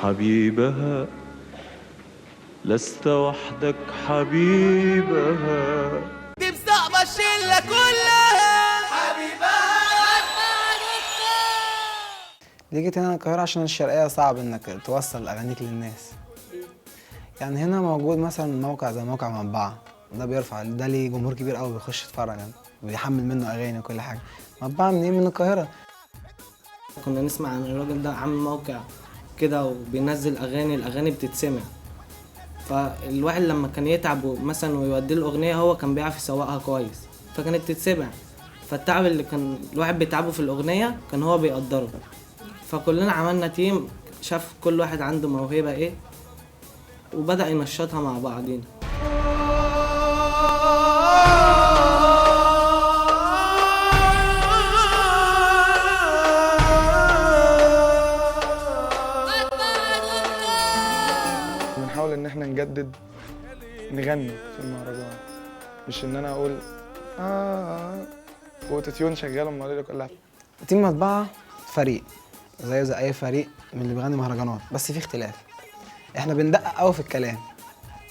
حبيبها، لست وحدك حبيبها، دي مصاحبة الشلة كلها حبيبها. ليه جيت هنا القاهرة؟ عشان الشرقية صعب انك توصل اغانيك للناس. يعني هنا موجود مثلا موقع زي موقع مطبعة، ده بيرفع، ده ليه جمهور كبير قوي بيخش يتفرج يعني، بيحمل منه اغاني وكل حاجة. مطبعة منين؟ من القاهرة. كنا نسمع عن الراجل ده عامل موقع كده وبينزل الاغاني بتتسمع، فالواحد لما كان يتعب مثلا ويودي له اغنيه هو كان بيعرف يسوقها كويس فكانت تتسمع، فالتعب اللي كان الواحد بيتعبه في الاغنيه كان هو بيقدره. فكلنا عملنا تيم شاف كل واحد عنده موهبه ايه وبدأ ينشطها مع بعضين. بنحاول ان احنا نجدد، نغني في المهرجان، مش ان انا اقول اوتوتيون شغال المواضيع دي كلها. تيم مطبعة فريق زيه زي اي فريق من اللي بيغني مهرجانات، بس في اختلاف. احنا بندقق قوي في الكلام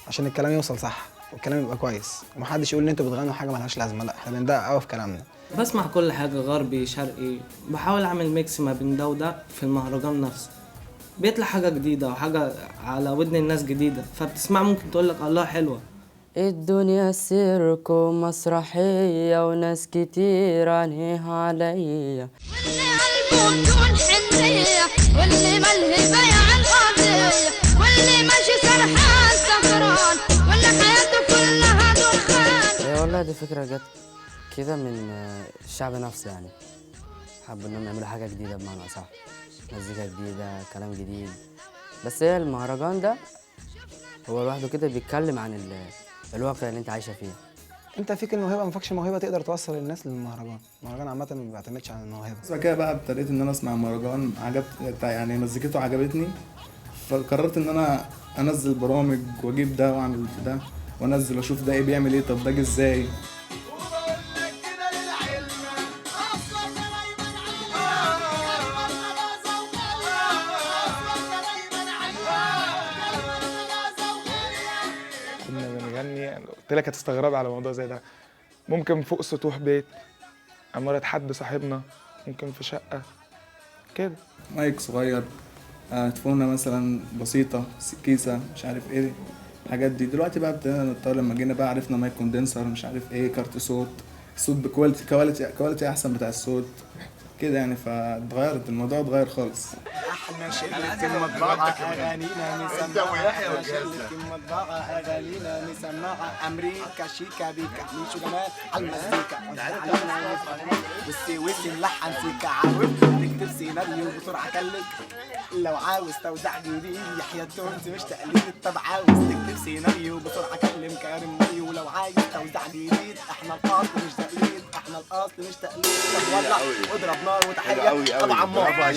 عشان الكلام يوصل صح والكلام يبقى كويس، ومحدش يقول ان انتوا بتغنوا حاجه ملهاش لازمه. لا، احنا بندقق قوي في كلامنا. بسمع كل حاجه، غربي شرقي، بحاول اعمل ميكس ما بين ده وده في المهرجان نفسه، بيطلع حاجه جديده وحاجه على ودن الناس جديده فبتسمع ممكن تقول لك الله حلوه. الدنيا سيرك ومسرحية وناس كتير عينيها عليا، واللي قلبه بدون حنية، واللي ملهي بيع القضية، واللي ماشي سرحان سهران، واللي حياته كلها دخان. والله دي فكرة جت كده من الشعب نفسه، يعني حبوا انهم يعملوا حاجة جديدة بمعنى أصح، مزيكا جديدة، كلام جديد. بس هي المهرجان ده هو لوحده كده بيتكلم عن الواقع اللي انت عايشة فيه. انت فيك الموهبه، ما فيكش موهبه تقدر توصل الناس للمهرجان. المهرجان عامه ما بيعتمدش على الموهبه. بس بعد كده بقى ابتديت ان انا اسمع مهرجان، يعني مزيكته عجبتني، فقررت ان انا انزل برامج واجيب ده واعمل ده وانزل اشوف ده ايه بيعمل ايه، طب ده جه ازاي. كنا بنغني، قلت لك هتستغربي على موضوع زي ده، ممكن فوق سطوح بيت، عمارة حد صاحبنا، ممكن في شقة كده. مايك صغير، تليفونة مثلا بسيطة، كيسة، مش عارف ايه الحاجات دي. دلوقتي بقى ابتدينا نتطور، لما جينا بقى عرفنا مايك كوندنسر، مش عارف ايه، كارت صوت، الصوت بكواليتي احسن بتاع الصوت كده يعني، فاتغيرت الموضوع، اتغير خالص. احنا شلة المطبعة اغانينا مسمعة، احنا شلة المطبعة اغانينا مسمعة، امريكا شيكا بيكا ميشو جمال عالمزيكا، علينا يفرق والسويسي ملحن سيكا، عاوز تكتب سيناريو بسرعة كلك، لو عاوز توزيع جديد يحيى التونس مش تقليد، طب عاوز تكتب سيناريو بسرعة كلم كريم مي، ولو عايز توزيع جديد احنا الاصل مش تقليد، احنا الاصل مش تقليد، طب ولع واضرب نار وتحية طبعا ما